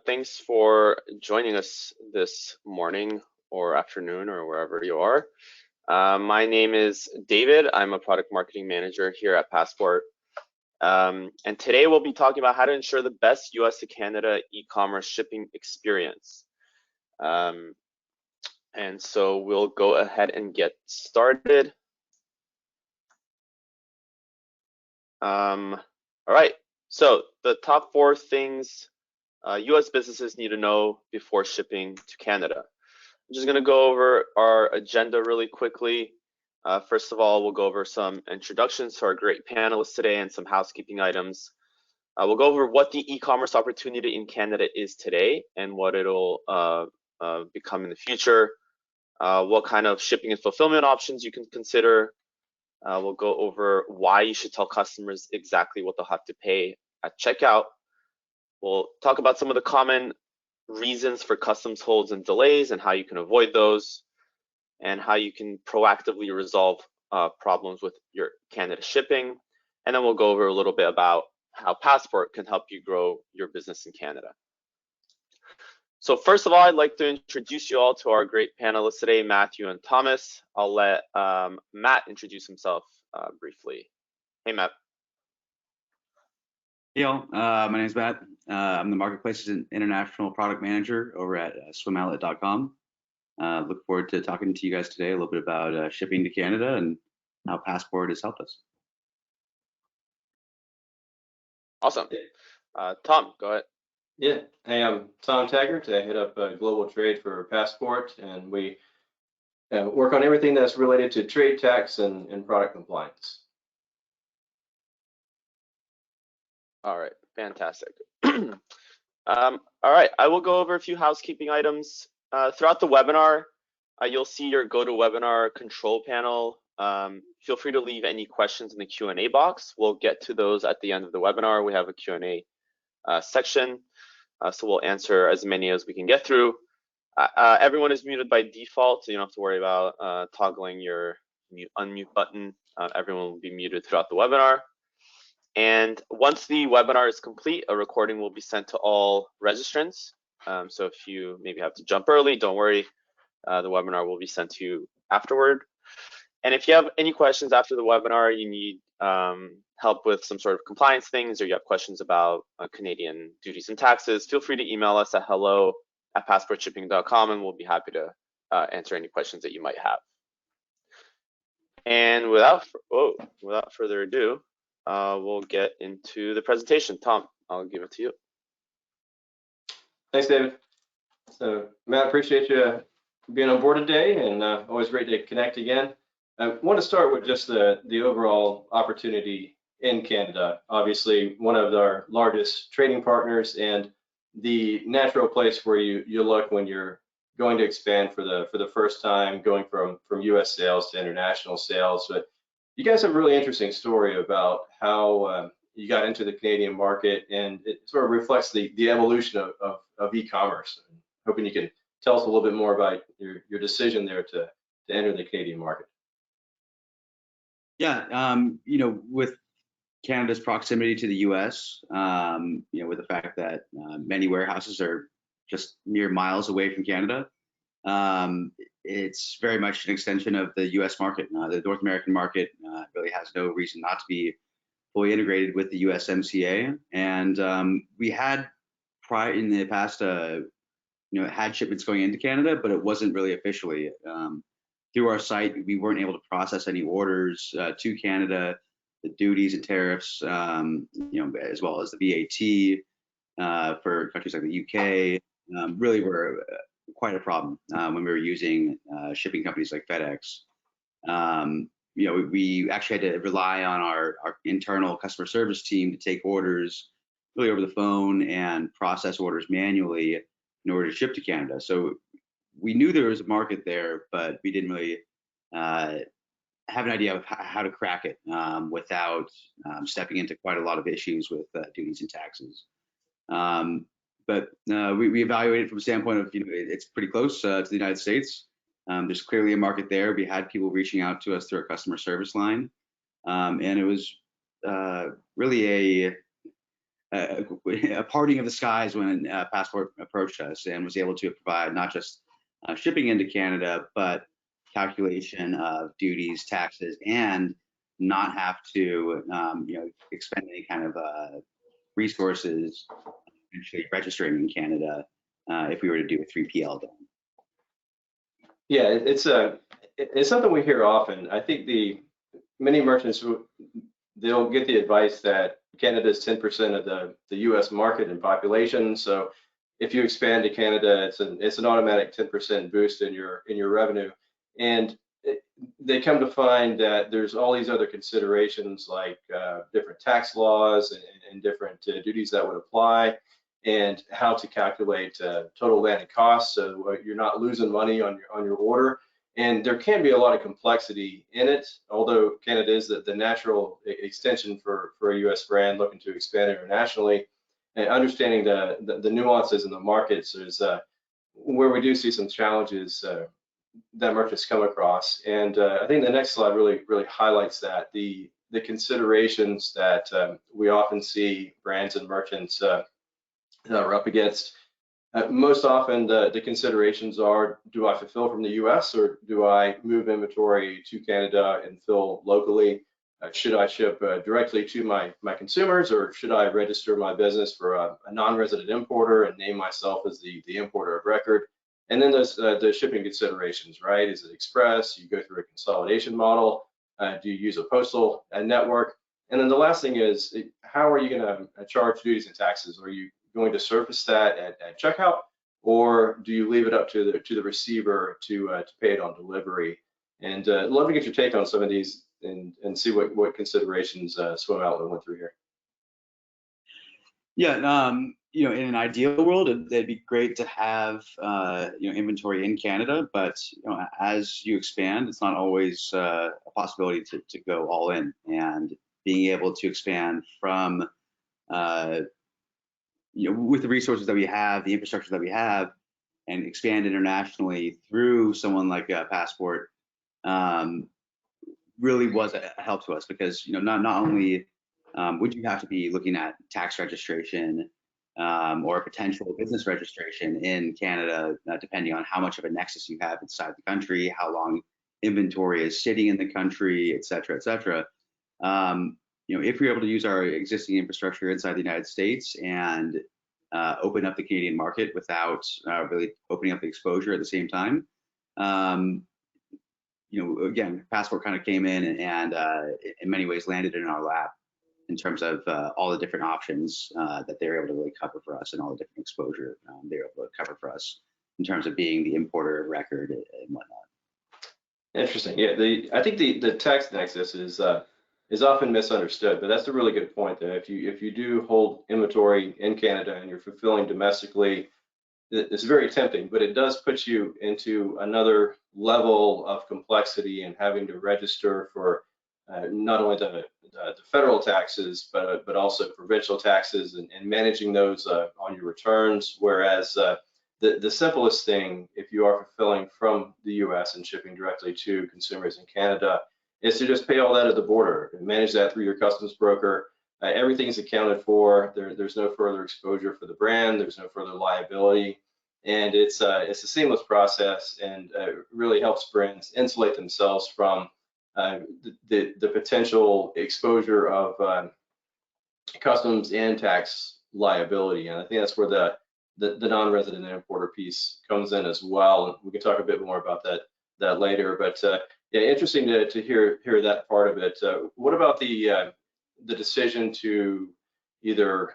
Thanks for joining us this morning or afternoon or wherever you are. My name is David. I'm a product marketing manager here at Passport. And today we'll be talking about how to ensure the best US to Canada e-commerce shipping experience. And so we'll go ahead and get started. All right, so the top 4 things US businesses need to know before shipping to Canada. I'm just going to go over our agenda really quickly. First of all, we'll go over some introductions to our great panelists today and some housekeeping items. We'll go over what the e-commerce opportunity in Canada is today and what it'll become in the future. What kind of shipping and fulfillment options you can consider. We'll go over why you should tell customers exactly what they'll have to pay at checkout. We'll talk about some of the common reasons for customs holds and delays and how you can avoid those, and how you can proactively resolve problems with your Canada shipping. And then we'll go over a little bit about how Passport can help you grow your business in Canada. So first of all, I'd like to introduce you all to our great panelists today, Matthew and Thomas. I'll let Matt introduce himself briefly. Hey, Matt. Hey, y'all. My name is Matt. I'm the Marketplaces and International Product Manager over at swimallet.com. Look forward to talking to you guys today a little bit about shipping to Canada and how Passport has helped us. Awesome. Tom, go ahead. Yeah, hey, I'm Tom Taggart. I head up global trade for Passport, and we work on everything that's related to trade tax and product compliance. All right, fantastic. All right, I will go over a few housekeeping items. Throughout the webinar, you'll see your GoToWebinar control panel. Feel free to leave any questions in the Q&A box. We'll get to those at the end of the webinar. We have a Q&A section, so we'll answer as many as we can get through. Everyone is muted by default, so you don't have to worry about toggling your unmute button. Everyone will be muted throughout the webinar. And once the webinar is complete, a recording will be sent to all registrants. So if you maybe have to jump early, don't worry. The webinar will be sent to you afterward. And if you have any questions after the webinar, you need help with some sort of compliance things, or you have questions about Canadian duties and taxes, feel free to email us at hello@passportshipping.com, and we'll be happy to answer any questions that you might have. And without further ado, we'll get into the presentation. Tom, I'll give it to you. Thanks, David. So, Matt, appreciate you being on board today, and always great to connect again. I want to start with just the overall opportunity in Canada. Obviously, one of our largest trading partners and the natural place where you look when you're going to expand for the first time, going from U.S. sales to international sales. But you guys have a really interesting story about how you got into the Canadian market, and it sort of reflects the evolution of e-commerce. Hoping you can tell us a little bit more about your decision there to enter the Canadian market. Yeah, with Canada's proximity to the U.S., with the fact that many warehouses are just mere miles away from Canada, it's very much an extension of the U.S. market. The North American market really has no reason not to be fully integrated with the USMCA, and we had in the past, had shipments going into Canada, but it wasn't really officially. Through our site, we weren't able to process any orders to Canada. The duties and tariffs, as well as the VAT for countries like the UK, really were quite a problem when we were using shipping companies like FedEx. We actually had to rely on our internal customer service team to take orders really over the phone and process orders manually in order to ship to Canada. So we knew there was a market there, but we didn't really have an idea of how to crack it without stepping into quite a lot of issues with duties and taxes. But we evaluated from a standpoint of, it's pretty close to the United States. There's clearly a market there. We had people reaching out to us through our customer service line, and it was really a parting of the skies when Passport approached us and was able to provide not just shipping into Canada, but calculation of duties, taxes, and not have to expend any kind of resources eventually registering in Canada if we were to do a 3PL then. Yeah, it's something we hear often. I think many merchants, they'll get the advice that Canada is 10% of the U.S. market in population. So if you expand to Canada, it's an automatic 10% boost in your revenue. And they come to find that there's all these other considerations like different tax laws and different duties that would apply, and how to calculate total landed costs so you're not losing money on your order. And there can be a lot of complexity in it, although Canada is the natural extension for a U.S. brand looking to expand internationally. And understanding the nuances in the markets is where we do see some challenges that merchants come across. And I think the next slide really highlights that, the considerations that we often see brands and merchants that are up against. Most often the considerations are, do I fulfill from the US or do I move inventory to Canada and fill locally? Should I ship directly to my consumers, or should I register my business for a non-resident importer and name myself as the importer of record? And then there's the shipping considerations, right? Is it express? You go through a consolidation model? Do you use a postal network? And then the last thing is, how are you going to charge duties and taxes? Are you going to surface that at checkout, or do you leave it up to the receiver to pay it on delivery? And love to get your take on some of these and see what considerations Swim Outlet went through here. Yeah, in an ideal world, it'd be great to have inventory in Canada, but as you expand, it's not always a possibility to go all in. And being able to expand from with the resources that we have, the infrastructure that we have, and expand internationally through someone like Passport really was a help to us, because not only would you have to be looking at tax registration or potential business registration in Canada, depending on how much of a nexus you have inside the country, how long inventory is sitting in the country, et cetera, et cetera. If we're able to use our existing infrastructure inside the United States and open up the Canadian market without really opening up the exposure at the same time, again, Passport kind of came in and in many ways landed in our lap in terms of all the different options that they were able to really cover for us, and all the different exposure they were able to cover for us in terms of being the importer of record and whatnot. Interesting. Yeah, I think the tax nexus is often misunderstood, but that's a really good point. That if you do hold inventory in Canada and you're fulfilling domestically, it's very tempting, but it does put you into another level of complexity and having to register for not only the federal taxes, but also provincial taxes, and managing those on your returns. Whereas the simplest thing, if you are fulfilling from the US and shipping directly to consumers in Canada, is to just pay all that at the border and manage that through your customs broker. Everything's accounted for. There's no further exposure for the brand. There's no further liability, and it's a seamless process, and really helps brands insulate themselves from the potential exposure of customs and tax liability. And I think that's where the non-resident importer piece comes in as well. And we can talk a bit more about that later. But yeah, interesting to hear that part of it. What about the decision to either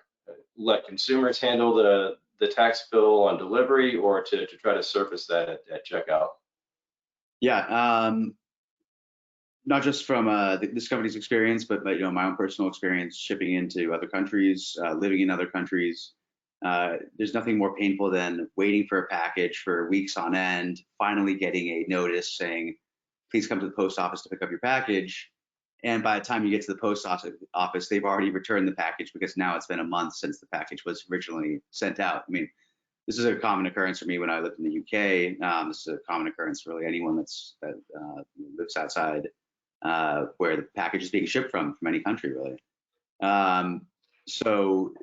let consumers handle the tax bill on delivery, or to try to surface that at checkout? Yeah, not just from this company's experience, but my own personal experience shipping into other countries, living in other countries. There's nothing more painful than waiting for a package for weeks on end, finally getting a notice saying, please come to the post office to pick up your package. And by the time you get to the post office, they've already returned the package, because now it's been a month since the package was originally sent out. I mean, this is a common occurrence for me when I lived in the UK. This is a common occurrence for really anyone that lives outside where the package is being shipped from any country, really. So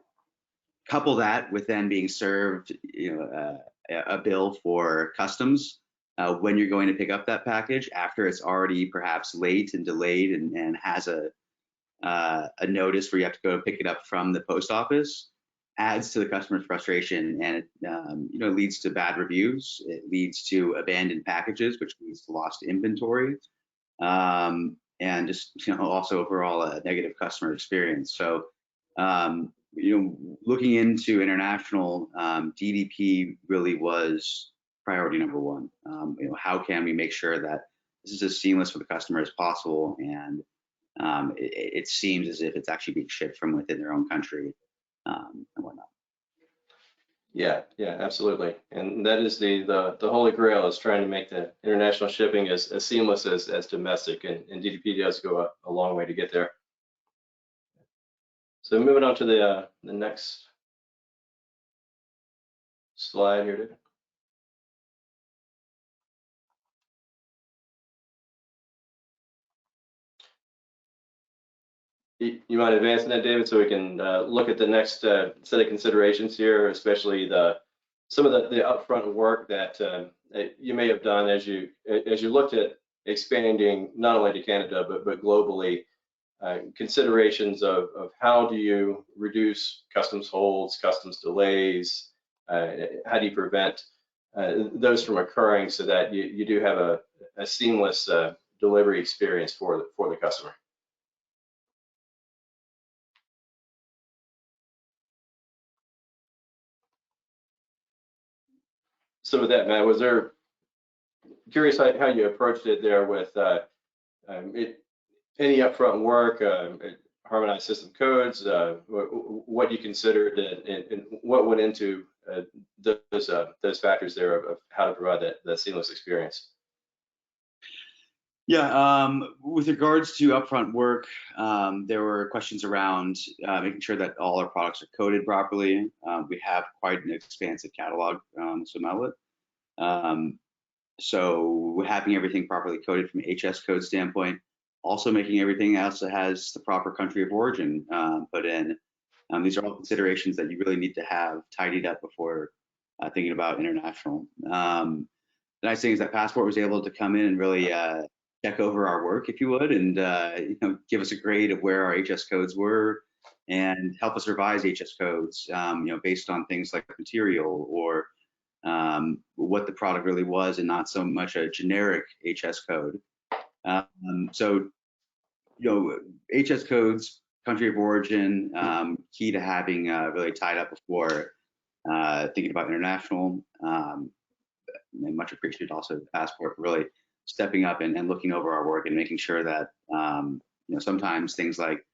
couple that with then being served, a bill for customs when you're going to pick up that package after it's already perhaps late and delayed and has a notice where you have to go pick it up from the post office, adds to the customer's frustration, and it leads to bad reviews. It leads to abandoned packages, which leads to lost inventory, and just also overall a negative customer experience. So looking into international, DDP really was priority number one. How can we make sure that this is as seamless for the customer as possible, and it seems as if it's actually being shipped from within their own country and whatnot. Yeah, absolutely. And that is the holy grail, is trying to make the international shipping as seamless as domestic, and DDP does go a long way to get there. So moving on to the next slide here, David. You mind advancing that, David, so we can look at the next set of considerations here, especially some of the upfront work that you may have done as you looked at expanding not only to Canada but globally. Considerations of how do you reduce customs holds, customs delays, how do you prevent those from occurring so that you do have a seamless delivery experience for the customer. So with that, Matt, was there, curious how you approached it there with any upfront work, harmonized system codes, what you considered and what went into those factors there of how to provide that seamless experience? Yeah, with regards to upfront work, there were questions around making sure that all our products are coded properly. We have quite an expansive catalog, so having everything properly coded from an HS code standpoint, also making everything else that has the proper country of origin put in. These are all considerations that you really need to have tidied up before thinking about international. The nice thing is that Passport was able to come in and really check over our work, if you would, and give us a grade of where our HS codes were and help us revise HS codes, based on things like material or what the product really was, and not so much a generic HS code. So HS codes, country of origin, key to having really tied up before thinking about international. And much appreciated also the Passport really stepping up and looking over our work and making sure that sometimes things like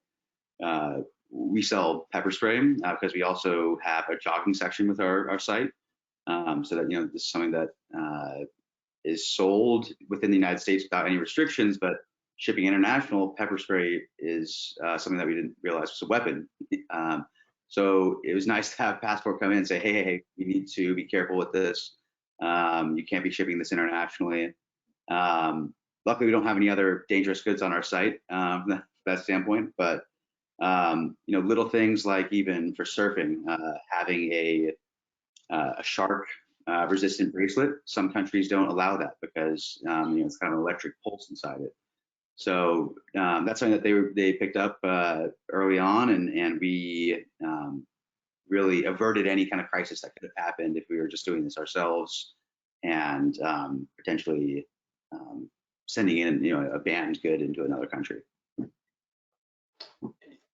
we sell pepper spray because we also have a jogging section with our site, so that this is something that is sold within the United States without any restrictions, but shipping international, pepper spray is something that we didn't realize was a weapon. So it was nice to have Passport come in and say, hey, you need to be careful with this. You can't be shipping this internationally. Luckily, we don't have any other dangerous goods on our site from that standpoint, but little things like even for surfing, having a shark resistant bracelet. Some countries don't allow that because it's kind of an electric pulse inside it. So that's something that they picked up early on, and we really averted any kind of crisis that could have happened if we were just doing this ourselves and potentially sending in a banned good into another country.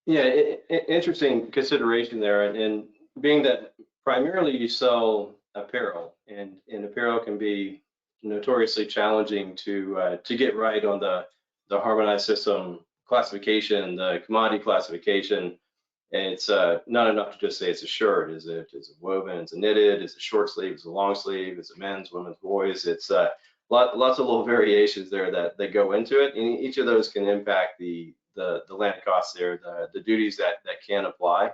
Yeah, interesting consideration there, and being that primarily you sell apparel, and apparel can be notoriously challenging to get right on the harmonized system classification, the commodity classification. And it's not enough to just say it's a shirt. Is it woven? Is it knitted? Is it short sleeve? Is it long sleeve? Is it men's, women's, boys? It's lots of little variations there that go into it, and each of those can impact the land costs there, the duties that can apply.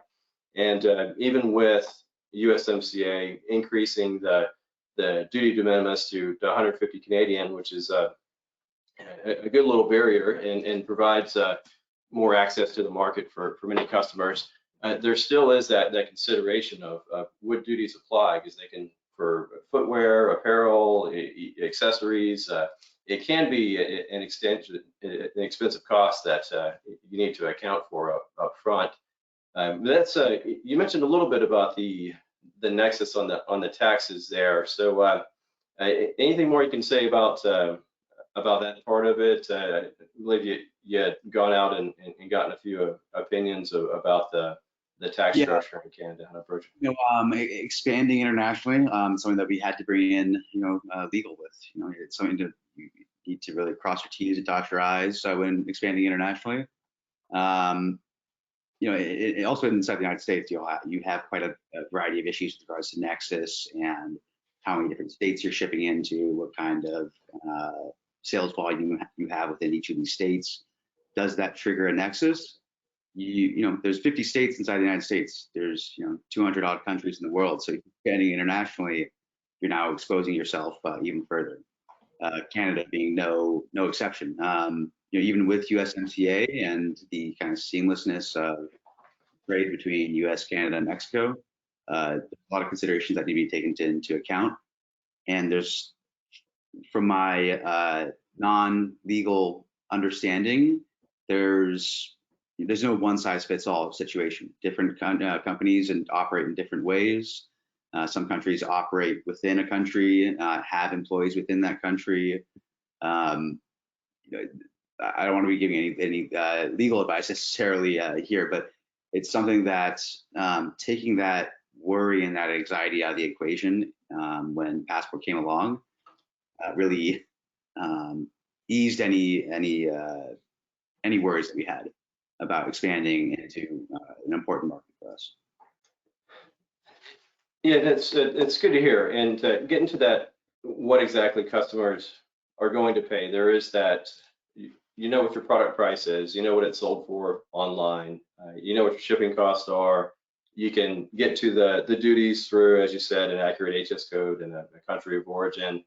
And even with USMCA increasing the duty de minimis to 150 Canadian, which is a good little barrier and provides more access to the market for many customers. there still is that consideration of would duties apply, because they can, for footwear, apparel, accessories, it can be an expensive cost that you need to account for up front. That's you mentioned a little bit about the nexus on the taxes there. So anything more you can say about that part of it? I believe you had gone out and gotten a few opinions about the tax Yeah. structure in Canada and approach. Expanding internationally, something that we had to bring in, legal with. It's something you need to really cross your T's and dot your I's when expanding internationally. Also inside the United States, you have quite a variety of issues with regards to nexus and how many different states you're shipping into, what kind of sales volume you have within each of these states. Does that trigger a nexus? There's 50 states inside the United States. There's 200 odd countries in the world. So expanding internationally, you're now exposing yourself even further. Canada being no exception. Even with USMCA and the kind of seamlessness of trade between US, Canada, and Mexico, there's a lot of considerations that need to be taken into account. And there's, from my non-legal understanding, there's no one size fits all situation. Different companies and operate in different ways. Some countries operate within a country, have employees within that country. I don't want to be giving any legal advice necessarily here, but it's something that taking that worry and that anxiety out of the equation when Passport came along really eased any worries that we had about expanding into an important market for us. Yeah, it's good to hear. And getting to that, what exactly customers are going to pay. There is that, what your product price is, what it's sold for online, what your shipping costs are. You can get to the duties through, as you said, an accurate HS code and a country of origin.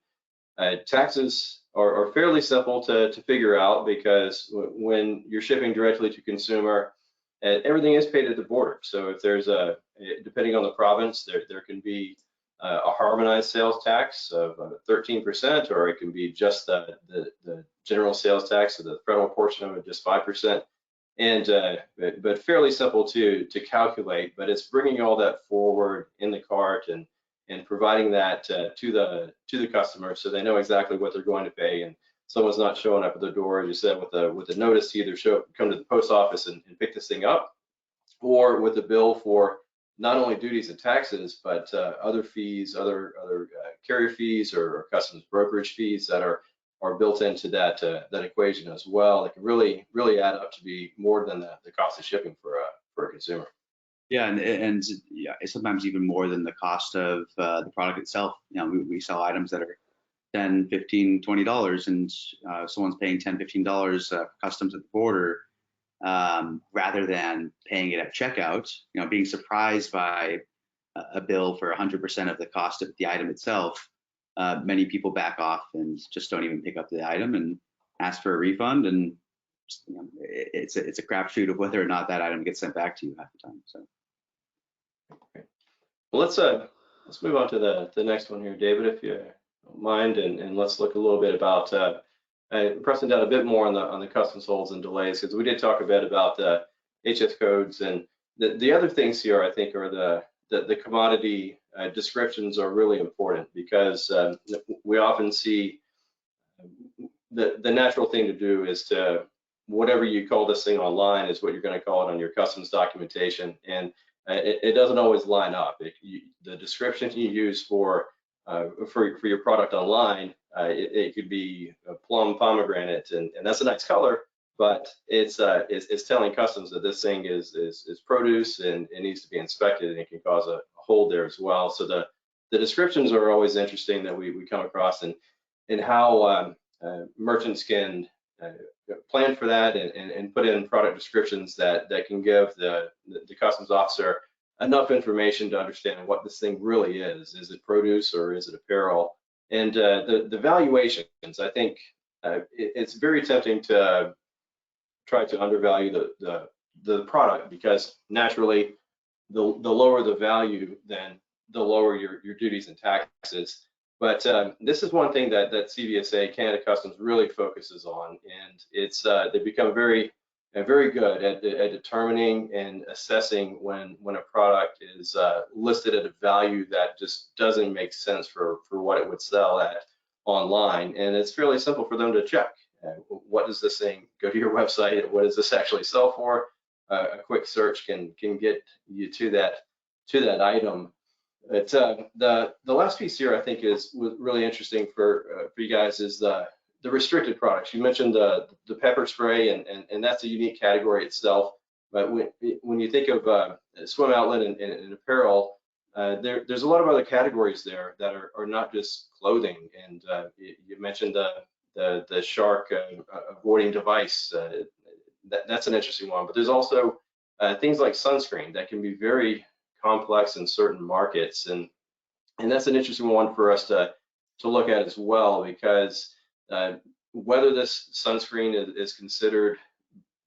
Taxes are fairly simple to figure out, because when you're shipping directly to consumer, everything is paid at the border. So if there's depending on the province, there can be a harmonized sales tax of 13%, or it can be just the general sales tax, so the federal portion of it, just 5%. And but fairly simple to calculate. But it's bringing all that forward in the cart and providing that to the customer, so they know exactly what they're going to pay, and someone's not showing up at the door, as you said, with a notice to either come to the post office and pick this thing up, or with a bill for not only duties and taxes, but other fees, other carrier fees or customs brokerage fees that are built into that equation as well. It can really add up to be more than the cost of shipping for a consumer. Yeah, and it's sometimes even more than the cost of the product itself. We sell items that are $10, $15, $20, and someone's paying $10, $15 customs at the border, rather than paying it at checkout. Being surprised by a bill for 100% of the cost of the item itself. Many people back off and just don't even pick up the item and ask for a refund, and it's a crapshoot of whether or not that item gets sent back to you half the time. So. Well, let's move on to the next one here, David, if you don't mind, and let's look a little bit about pressing down a bit more on the customs holds and delays, because we did talk a bit about the HS codes, and the other things here I think are the commodity descriptions are really important, because we often see the natural thing to do is to, whatever you call this thing online is what you're going to call it on your customs documentation, and it doesn't always line up. The description you use for your product online, it could be a plum pomegranate, and that's a nice color, but it's telling customs that this thing is produce and it needs to be inspected, and it can cause a hold there as well. So the descriptions are always interesting that we come across, and how merchants can plan for that and put in product descriptions that can give the customs officer enough information to understand what this thing really is. Is it produce or is it apparel? And the valuations, I think it's very tempting to try to undervalue the product, because naturally the lower the value, then the lower your duties and taxes. But this is one thing that CVSA, Canada Customs, really focuses on, and it's they become very good at determining and assessing when a product is listed at a value that just doesn't make sense for what it would sell at online. And it's fairly simple for them to check. What does this thing, go to your website, what does this actually sell for? A quick search can get you to that item. But the last piece here I think is really interesting for you guys is the restricted products. You mentioned the pepper spray, and that's a unique category itself. But when you think of swim outlet and apparel, there's a lot of other categories there that are not just clothing. And you mentioned the shark avoiding device. That's an interesting one. But there's also things like sunscreen that can be very complex in certain markets, and that's an interesting one for us to look at as well, because whether this sunscreen is considered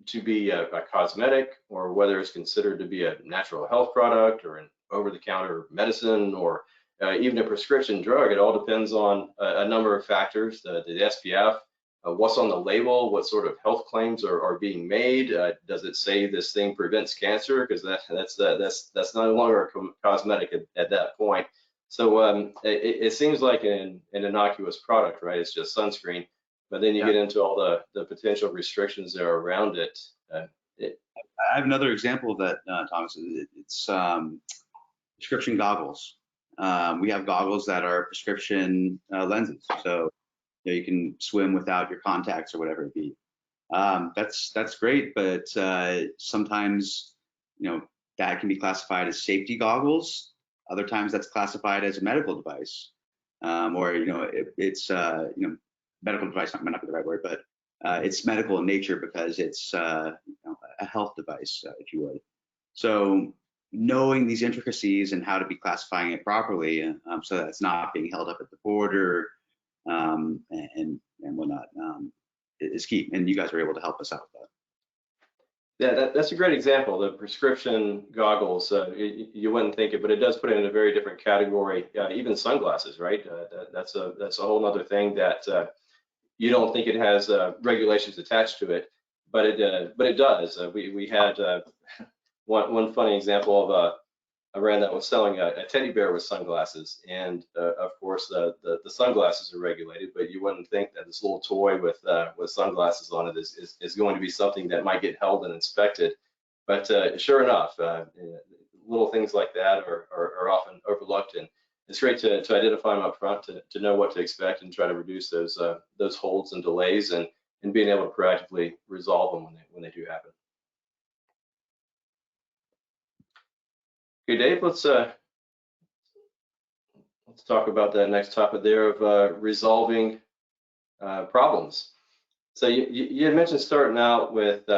to be a cosmetic, or whether it's considered to be a natural health product or an over-the-counter medicine, or even a prescription drug, it all depends on a number of factors: the SPF, what's on the label, what sort of health claims are being made. Does it say this thing prevents cancer? Because that's no longer a cosmetic at that point. So it seems like an innocuous product, right? It's just sunscreen, but then you get into all the potential restrictions that are around it. I have another example of that, Thomas. It's prescription goggles. We have goggles that are prescription lenses, so you can swim without your contacts or whatever it be. That's great, but sometimes that can be classified as safety goggles. Other times that's classified as a medical device, or it's medical device might not be the right word, but it's medical in nature because it's a health device, if you would. So knowing these intricacies and how to be classifying it properly, so that it's not being held up at the border and whatnot, is key. And you guys were able to help us out with that. Yeah, that's a great example. The prescription goggles, you wouldn't think it, but it does put it in a very different category. Even sunglasses, right? That's a whole other thing that you don't think it has regulations attached to it, but it does. We had one funny example of a brand that was selling a teddy bear with sunglasses, and of course the sunglasses are regulated, but you wouldn't think that this little toy with sunglasses on it is going to be something that might get held and inspected. But sure enough, little things like that are often overlooked, and it's great to identify them up front, to know what to expect and try to reduce those holds and delays, and being able to proactively resolve them when they do happen. Okay, Dave, let's talk about that next topic there of resolving problems. So you had mentioned starting out with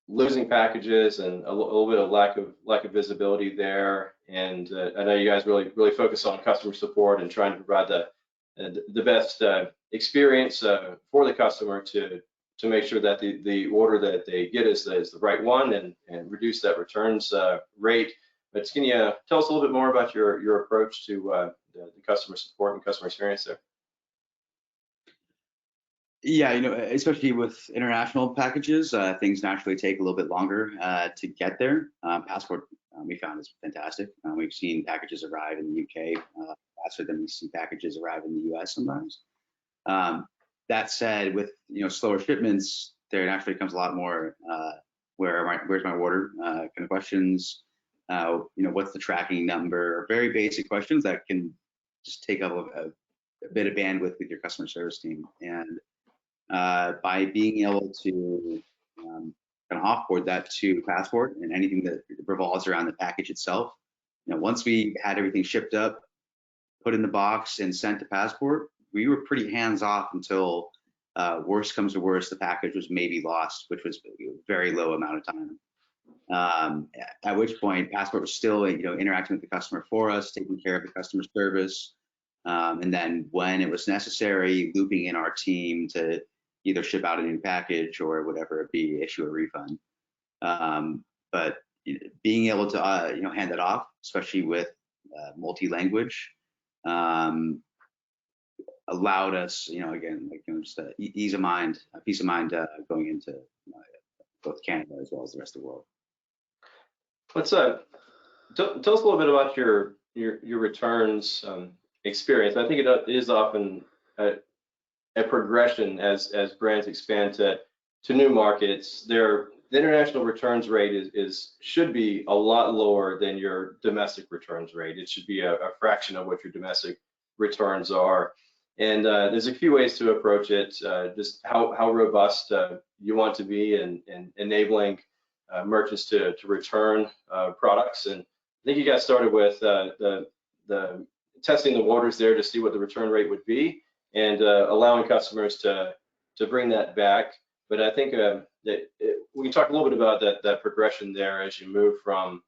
losing packages and a little bit of lack of visibility there, and I know you guys really focus on customer support and trying to provide the best experience for the customer to make sure that the order that they get is the right one, and reduce that returns rate. But can you tell us a little bit more about your approach to the customer support and customer experience there? Yeah, especially with international packages, things naturally take a little bit longer to get there. Passport, we found, is fantastic. We've seen packages arrive in the UK faster than we see packages arrive in the US sometimes. That said, with slower shipments, there naturally comes a lot more where's my order kind of questions. What's the tracking number? Very basic questions that can just take up a bit of bandwidth with your customer service team. And by being able to kind of offboard that to Passport and anything that revolves around the package itself, once we had everything shipped up, put in the box, and sent to Passport, we were pretty hands off until worst comes to worst, the package was maybe lost, which was a very low amount of time. At which point, Passport was still interacting with the customer for us, taking care of the customer service, and then when it was necessary, looping in our team to either ship out a new package or whatever it be, issue a refund. But being able to hand that off, especially with multi-language, allowed us, again, just ease of mind, peace of mind going into both Canada as well as the rest of the world. Let's tell us a little bit about your returns experience. I think it is often a progression as brands expand to new markets. The international returns rate should be a lot lower than your domestic returns rate. It should be a fraction of what your domestic returns are. And there's a few ways to approach it. Just how robust you want to be in enabling merchants to return products. And I think you got started with the testing the waters there to see what the return rate would be, and allowing customers to bring that back. But I think we can talk a little bit about that progression there as you move from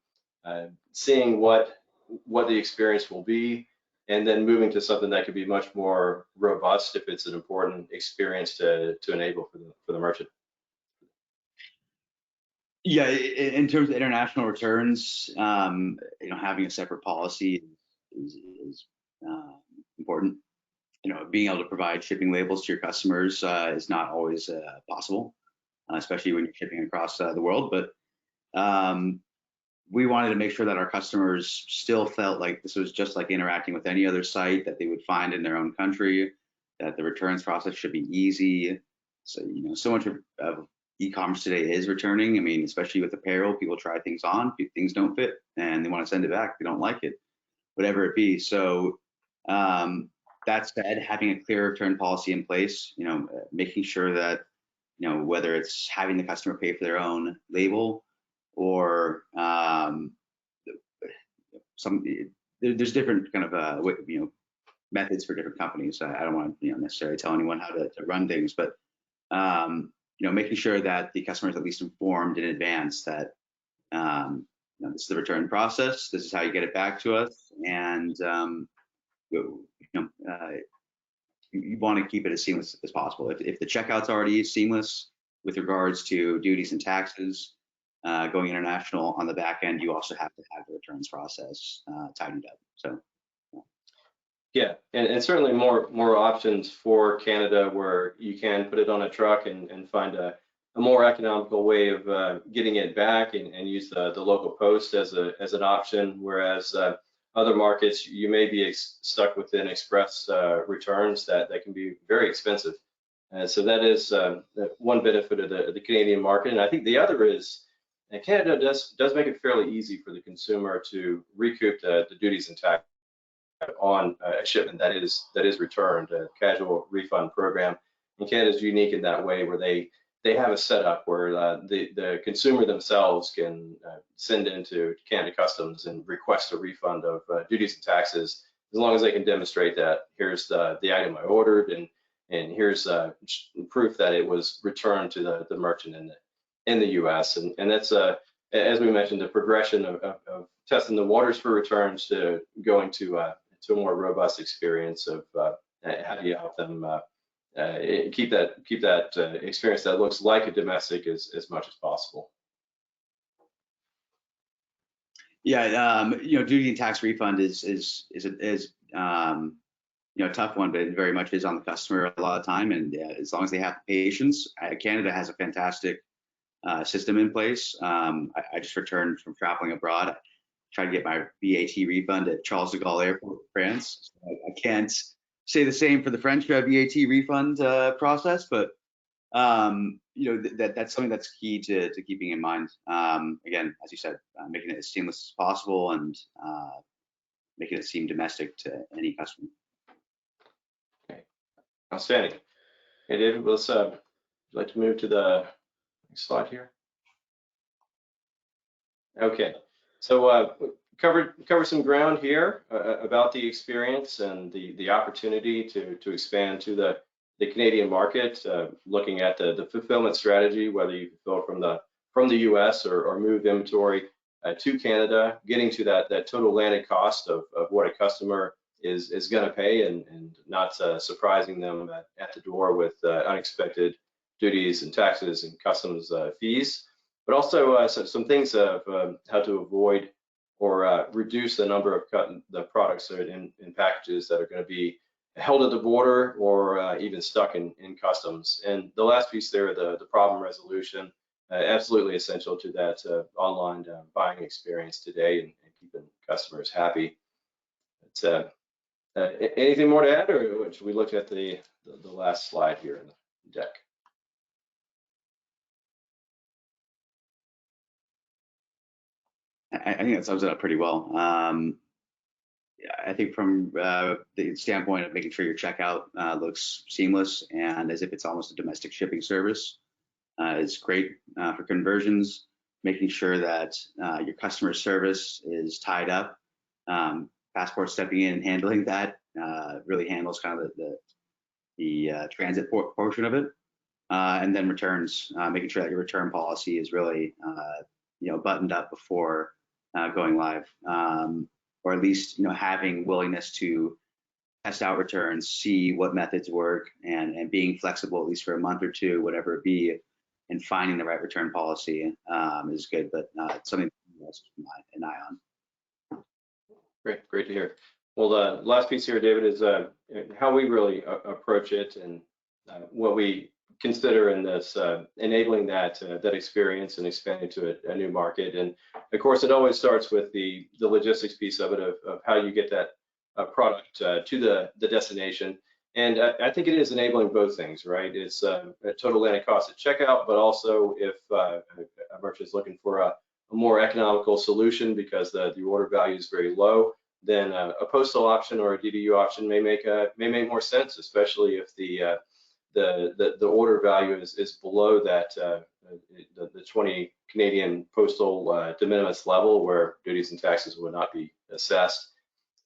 seeing what the experience will be, and then moving to something that could be much more robust if it's an important experience to enable for the merchant. Yeah, in terms of international returns, having a separate policy is important. Being able to provide shipping labels to your customers is not always possible, especially when you're shipping across the world. But we wanted to make sure that our customers still felt like this was just like interacting with any other site that they would find in their own country, that the returns process should be easy. So, so much of e-commerce today is returning. I mean, especially with apparel, people try things on, things don't fit, and they want to send it back. They don't like it, whatever it be. So that said, having a clear return policy in place, making sure that, whether it's having the customer pay for their own label or there's different kind of methods for different companies. I don't want to necessarily tell anyone how to run things, but making sure that the customer is at least informed in advance that this is the return process, this is how you get it back to us, and you want to keep it as seamless as possible. If the checkout's already seamless with regards to duties and taxes, going international on the back end, you also have to have the returns process tightened up. So. Yeah, and certainly more options for Canada where you can put it on a truck and find a more economical way of getting it back and use the local post as an option, whereas other markets you may be stuck within express returns that can be very expensive. So that is one benefit of the Canadian market, and I think the other is Canada does make it fairly easy for the consumer to recoup the duties and tax on a shipment that is returned, a casual refund program. And Canada is unique in that way, where they have a setup where the consumer themselves can send into Canada Customs and request a refund of duties and taxes, as long as they can demonstrate that here's the item I ordered, and here's proof that it was returned to the merchant in the U.S. And that's as we mentioned, the progression of testing the waters for returns to going to a more robust experience of how do you help them keep that experience that looks like a domestic as much as possible. Yeah, duty and tax refund is a tough one, but it very much is on the customer a lot of time. And as long as they have patience, Canada has a fantastic system in place. I just returned from traveling abroad. I tried to get my VAT refund at Charles de Gaulle Airport, France. So I can't say the same for the French VAT refund process, but that's something that's key to keeping in mind. Again, as you said, making it as seamless as possible and making it seem domestic to any customer. Okay, outstanding. Hey, David, let's would you like to move to the next slide here? Okay, so cover some ground here about the experience and the opportunity to expand to the Canadian market, looking at the fulfillment strategy, whether you fulfill from the US or move inventory to Canada, getting to that total landed cost of what a customer is going to pay, and not surprising them at the door with unexpected duties and taxes and customs fees. but also some things of how to avoid or reduce the number of the products that are in packages that are going to be held at the border or even stuck in customs. And the last piece there, the problem resolution, absolutely essential to that online buying experience today and keeping customers happy. But, anything more to add, or should we look at the last slide here in the deck? I think that sums it up pretty well. I think from the standpoint of making sure your checkout looks seamless and as if it's almost a domestic shipping service is great for conversions. Making sure that your customer service is tied up. Passport stepping in and handling that really handles kind of the transit portion of it. And then returns, making sure that your return policy is really buttoned up before going live, or at least having willingness to test out returns, see what methods work, and being flexible at least for a month or two, whatever it be, and finding the right return policy is good, but it's something to keep an eye on. Great to hear. Well, the last piece here, David, is how we really approach it and what we consider in this enabling that experience and expanding to a new market. And of course, it always starts with the logistics piece of it, of how you get that product to the destination. And I think it is enabling both things, right? It's a total landed cost at checkout, but also if a merchant is looking for a more economical solution because the order value is very low, then a postal option or a DDU option may make more sense, especially if the order value is below that the 20 Canadian postal de minimis level, where duties and taxes would not be assessed.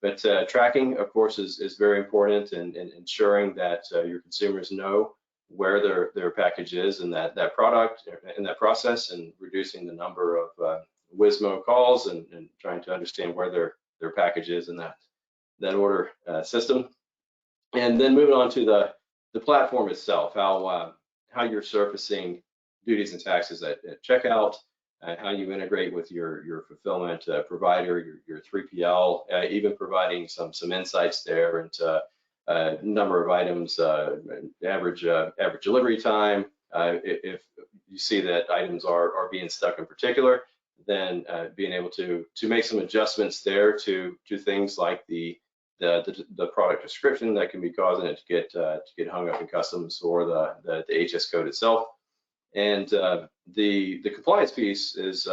But tracking, of course, is very important, and ensuring that your consumers know where their package is in that product, in that process, and reducing the number of WSMO calls and trying to understand where their package is in that order system. And then moving on to the platform itself, how you're surfacing duties and taxes at checkout, how you integrate with your fulfillment provider, your 3PL, even providing some insights there into number of items, average delivery time. If you see that items are being stuck in particular, then being able to make some adjustments there to things like the product description that can be causing it to get hung up in customs, or the HS code itself. And the compliance piece is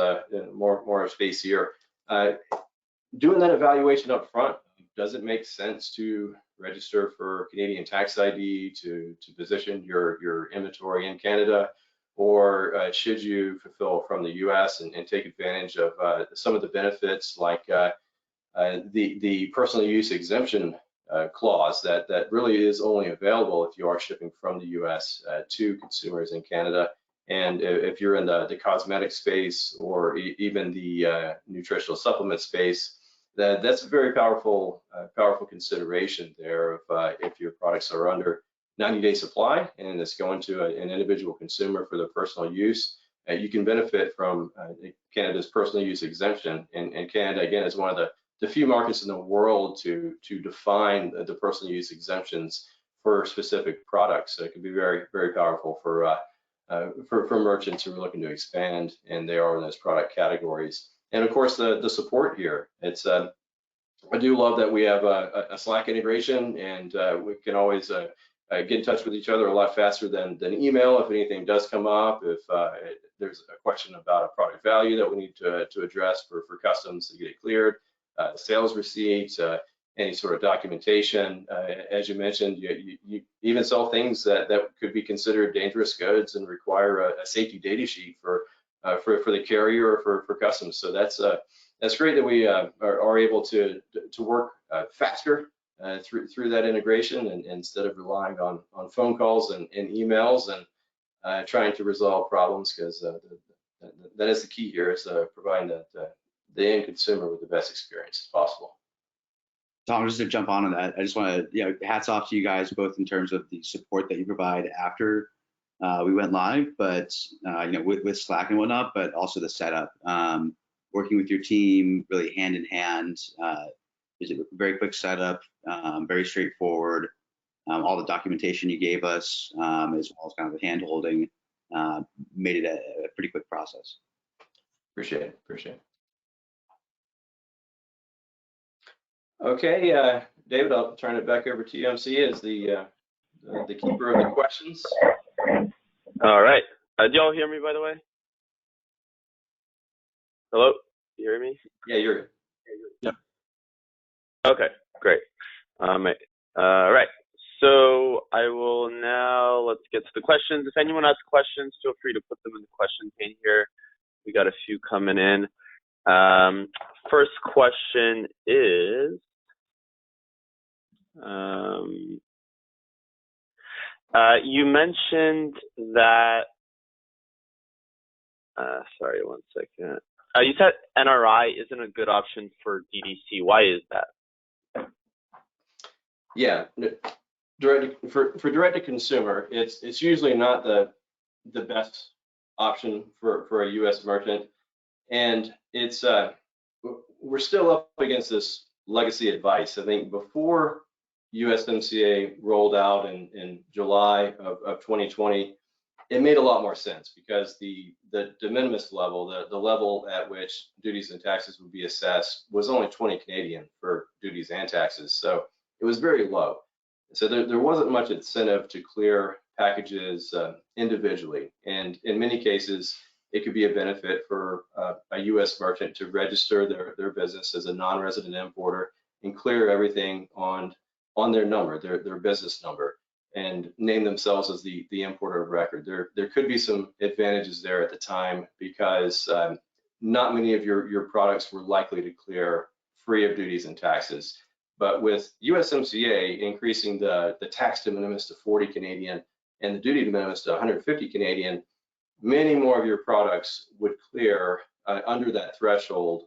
more space here. Doing that evaluation up front, does it make sense to register for Canadian Tax ID to position your inventory in Canada, or should you fulfill from the US and take advantage of some of the benefits like the personal use exemption clause that really is only available if you are shipping from the US to consumers in Canada. And if you're in the cosmetic space, or even the nutritional supplement space, that's a very powerful consideration there. If your products are under 90-day supply and it's going to an individual consumer for their personal use, you can benefit from Canada's personal use exemption. And Canada, again, is one of the few markets in the world to define the personal use exemptions for specific products. So it can be very, very powerful for merchants who are looking to expand, and they are in those product categories. And of course, the support here. It's I do love that we have a Slack integration, and we can always get in touch with each other a lot faster than email if anything does come up. If there's a question about a product value that we need to address for customs to get it cleared, sales receipts, any sort of documentation. As you mentioned, you even sell things that could be considered dangerous goods and require a safety data sheet for the carrier or for customs. So that's great that we are able to work faster through that integration, and instead of relying on phone calls and emails and trying to resolve problems, because that is the key here, is providing the end consumer with the best experience as possible. Tom, just to jump on that, I just want to, hats off to you guys both in terms of the support that you provide after we went live, but with Slack and whatnot, but also the setup, working with your team really hand in hand. Is a very quick setup, very straightforward. All the documentation you gave us, as well as kind of the hand holding, made it a pretty quick process. Appreciate it. Okay, David, I'll turn it back over to you. MC as the keeper of the questions. All right. Do y'all hear me, by the way? Hello? You hear me? Yeah, you're good. Yep. Okay, great. All right. So I will now, let's get to the questions. If anyone has questions, feel free to put them in the question pane here. We got a few coming in. First question is, you mentioned that, sorry, one second. You said NRI isn't a good option for DTC. Why is that? Yeah, for direct to consumer, it's usually not the best option for a U.S. merchant, and it's we're still up against this legacy advice. I think before USMCA rolled out in July of 2020, it made a lot more sense because the de minimis level, the level at which duties and taxes would be assessed was only 20 Canadian for duties and taxes. So it was very low. So there wasn't much incentive to clear packages individually. And in many cases, it could be a benefit for a U.S. merchant to register their business as a non-resident importer and clear everything on their number, their business number, and name themselves as the importer of record. There could be some advantages there at the time because not many of your products were likely to clear free of duties and taxes. But with USMCA increasing the tax de minimis to 40 Canadian and the duty de minimis to 150 Canadian, many more of your products would clear under that threshold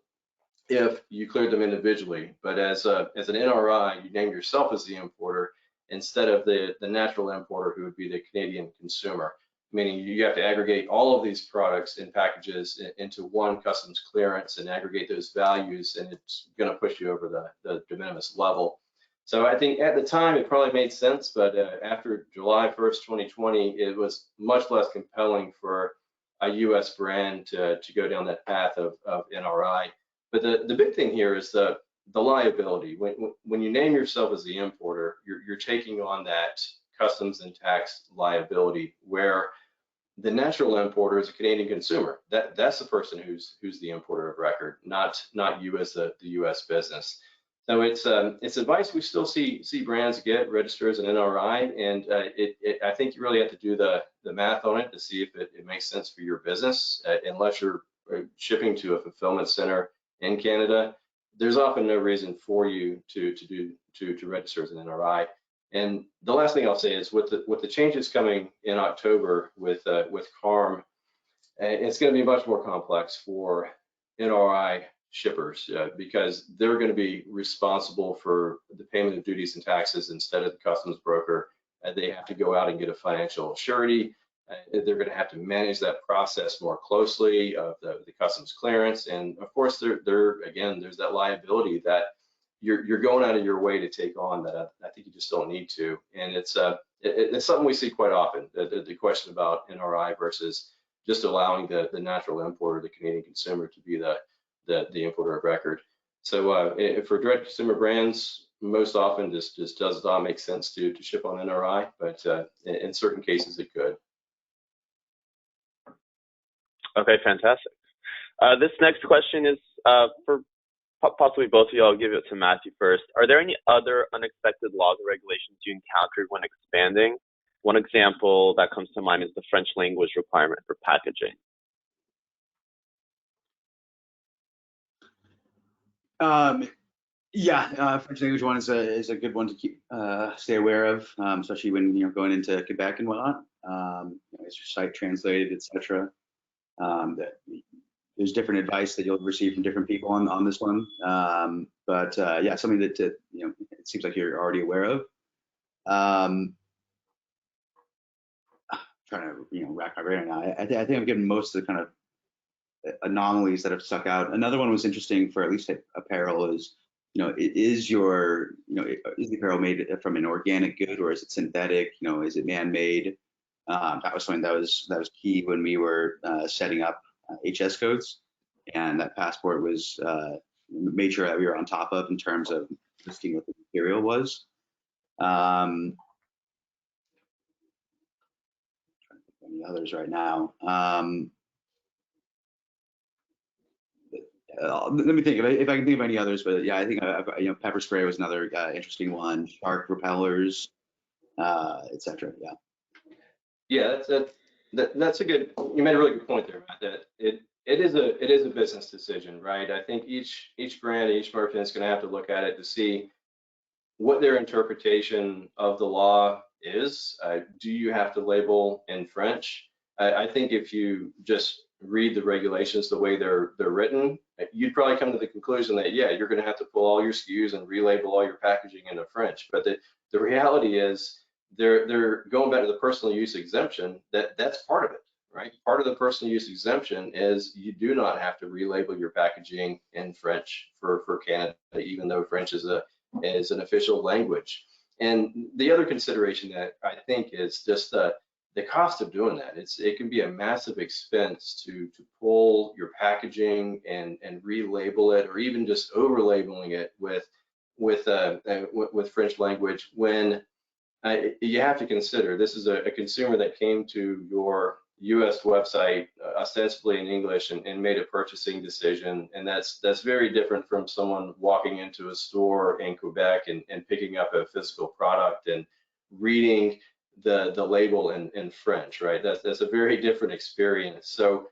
if you cleared them individually. But as an NRI, you name yourself as the importer instead of the natural importer, who would be the Canadian consumer, meaning you have to aggregate all of these products in packages into one customs clearance and aggregate those values, and it's going to push you over the de minimis level. So I think at the time it probably made sense, but after July 1st, 2020, it was much less compelling for a U.S. brand to go down that path of NRI. But the big thing here is the liability. When you name yourself as the importer, you're taking on that customs and tax liability, where the natural importer is a Canadian consumer. That's the person who's the importer of record, not you as the U.S. business. So it's advice we still see brands get register as an NRI, and I think you really have to do the math on it to see if it makes sense for your business. Unless you're shipping to a fulfillment center in Canada, there's often no reason for you to register as an NRI. And the last thing I'll say is with the changes coming in October with CARM, it's going to be much more complex for NRI shippers because they're going to be responsible for the payment of duties and taxes instead of the customs broker. They have to go out and get a financial surety. They're going to have to manage that process more closely of the customs clearance, and of course, again, there's that liability that you're going out of your way to take on that I think you just don't need to. And it's something we see quite often, the question about NRI versus just allowing the natural importer, the Canadian consumer, to be the importer of record. So for direct consumer brands, most often just does not make sense to ship on NRI, but in certain cases it could. Okay, fantastic. This next question is for possibly both of you. I'll give it to Matthew first. Are there any other unexpected laws or regulations you encountered when expanding? One example that comes to mind is the French language requirement for packaging. French language one is a good one to keep stay aware of, especially when going into Quebec and whatnot. It's your site translated, etc. There's different advice that you'll receive from different people on this one, but something that it seems like you're already aware of. trying to rack my brain right now. I think I've given most of the kind of anomalies that have stuck out. Another one was interesting for at least apparel is, is the apparel made from an organic good, or is it synthetic? Is it man-made? That was something that was key when we were setting up HS codes, and that Passport was made sure that we were on top of in terms of listing what the material was. Trying to think of any others right now. Let me think if I can think of any others, but yeah, I think pepper spray was another interesting one. Shark repellers, etc. Yeah, that's a good. You made a really good point there, Matt. That it is a business decision, right? I think each brand, each merchant is going to have to look at it to see what their interpretation of the law is. Do you have to label in French? I think if you just read the regulations the way they're written, you'd probably come to the conclusion that, yeah, you're going to have to pull all your SKUs and relabel all your packaging into French. But the reality is they're going back to the personal use exemption, that's part of it, right? Part of the personal use exemption is you do not have to relabel your packaging in French for Canada, even though French is an official language. And the other consideration that I think is just the cost of doing that. It can be a massive expense to pull your packaging and relabel it, or even just over labeling it with French language, when you have to consider this is a consumer that came to your US website ostensibly in English and made a purchasing decision, and that's very different from someone walking into a store in Quebec and picking up a physical product and reading the label in French, right? That's a very different experience. So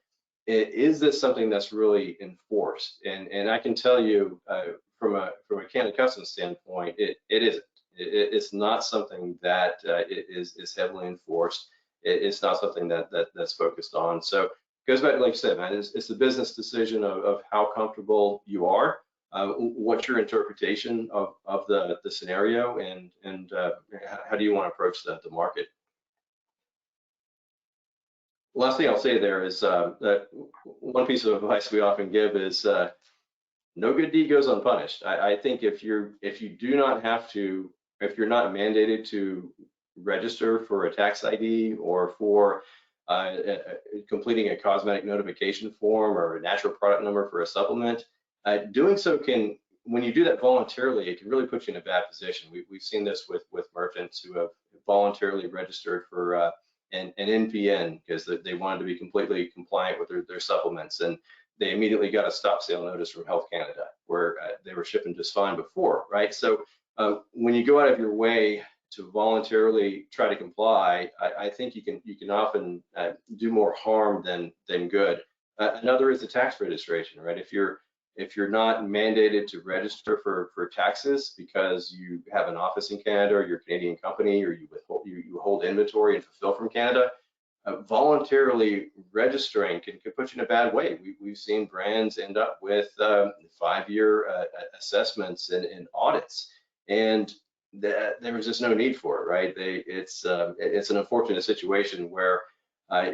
is this something that's really enforced? And I can tell you from a Canada Customs standpoint, it isn't. It's not something that is heavily enforced. It's not something that's focused on. So it goes back, like you said, man, it's the business decision of how comfortable you are, what's your interpretation of the scenario, and how do you want to approach the market. Last thing I'll say there is that one piece of advice we often give is no good deed goes unpunished. I think if you're not mandated to register for a tax ID or for completing a cosmetic notification form or a natural product number for a supplement, doing so can, when you do that voluntarily, it can really put you in a bad position. We've seen this with merchants who have voluntarily registered for an NPN because they wanted to be completely compliant with their supplements, and they immediately got a stop sale notice from Health Canada, where they were shipping just fine before, right? So when you go out of your way to voluntarily try to comply, I think you can often do more harm than good. Another is the tax registration, right? If you're not mandated to register for taxes because you have an office in Canada, or you're a Canadian company, or you hold inventory and fulfill from Canada, voluntarily registering can put you in a bad way. We've seen brands end up with 5-year assessments and audits, and there was just no need for it, right? It's an unfortunate situation where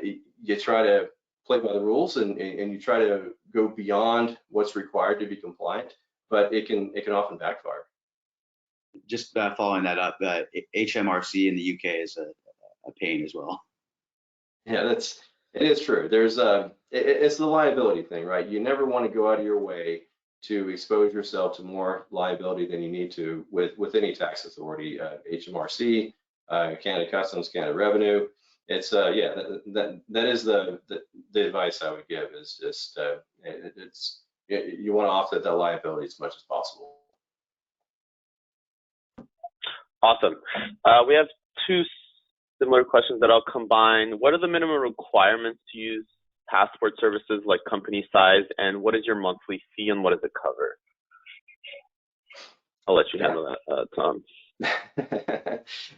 you try to play by the rules and you try to go beyond what's required to be compliant, but it can often backfire. Just following that up, HMRC in the UK is a pain as well. Yeah, it is true. There's it's the liability thing, right? You never want to go out of your way to expose yourself to more liability than you need to with any tax authority, HMRC, Canada Customs, Canada Revenue. It's yeah, that is the advice I would give, is just you want to offset that liability as much as possible. Awesome. We have two similar questions that I'll combine. What are the minimum requirements to use Passport services, like company size, and what is your monthly fee and what does it cover? I'll let you handle that, Tom.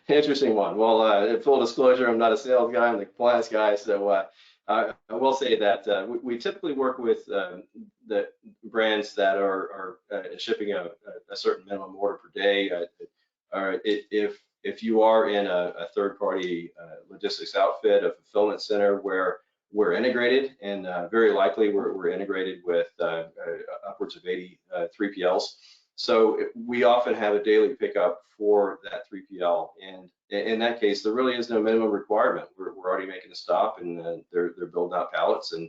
Interesting one. Well, full disclosure, I'm not a sales guy, I'm the compliance guy, so I will say that we typically work with the brands that are shipping a certain minimum order per day. If if you are in a third-party logistics outfit, a fulfillment center where we're integrated, and very likely we're integrated with upwards of 80 3PLs. So we often have a daily pickup for that 3PL, and in that case, there really is no minimum requirement. We're already making a stop, and they're building out pallets and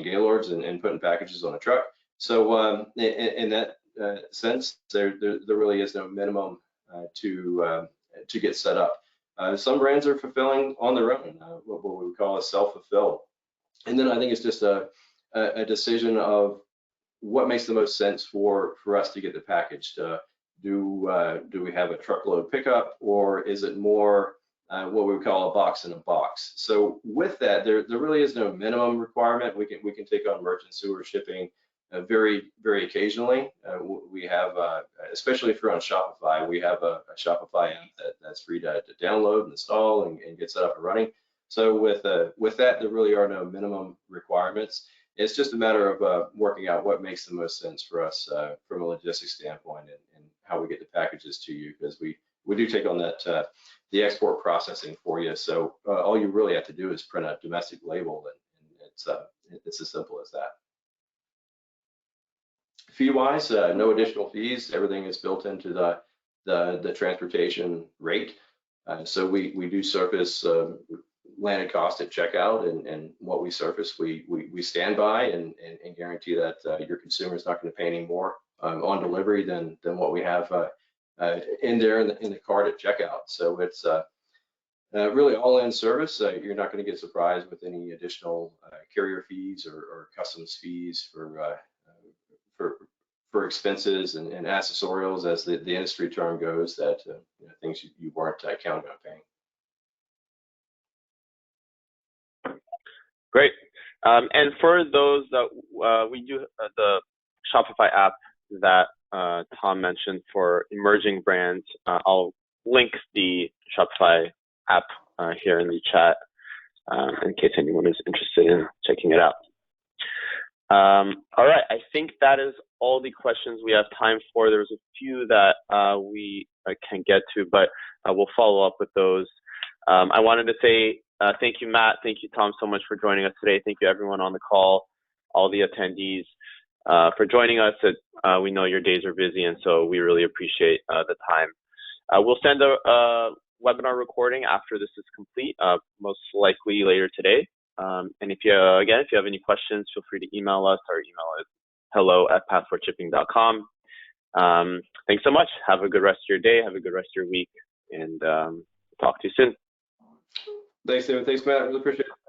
Gaylords and putting packages on a truck. So in that sense, there really is no minimum to get set up. Some brands are fulfilling on their own, what we would call a self-fulfill. And then I think it's just a decision of what makes the most sense for us to get the package. Do we have a truckload pickup, or is it more what we would call a box in a box? So with that, there really is no minimum requirement. We can take on merchants who are shipping very occasionally. We have, especially if you're on Shopify, we have a Shopify app that's free to download and install and get set up and running. So with that, there really are no minimum requirements. It's just a matter of working out what makes the most sense for us from a logistics standpoint, and how we get the packages to you, because we do take on that the export processing for you. So all you really have to do is print a domestic label, and it's as simple as that. Fee-wise, no additional fees. Everything is built into the transportation rate. So we do surface landed cost at checkout, and what we surface, we stand by and guarantee that your consumer is not going to pay any more on delivery than what we have in there in the cart at checkout. So it's really all-in service. You're not going to get surprised with any additional carrier fees or customs fees for expenses and accessorials, as the industry term goes, that things you weren't counting on paying. Great. And for those that we do the Shopify app that Tom mentioned for emerging brands, I'll link the Shopify app here in the chat in case anyone is interested in checking it out. All right, I think that is all the questions we have time for. There's a few that we can get to, but we'll follow up with those. I wanted to say thank you, Matt. Thank you, Tom, so much for joining us today. Thank you, everyone on the call, all the attendees for joining us. We know your days are busy, and so we really appreciate the time. We'll send a webinar recording after this is complete, most likely later today. And if you have any questions, feel free to email us. Our email is hello@passportshipping.com. Thanks so much. Have a good rest of your day. Have a good rest of your week, and talk to you soon. Thanks, David. Thanks, Matt. Really appreciate it.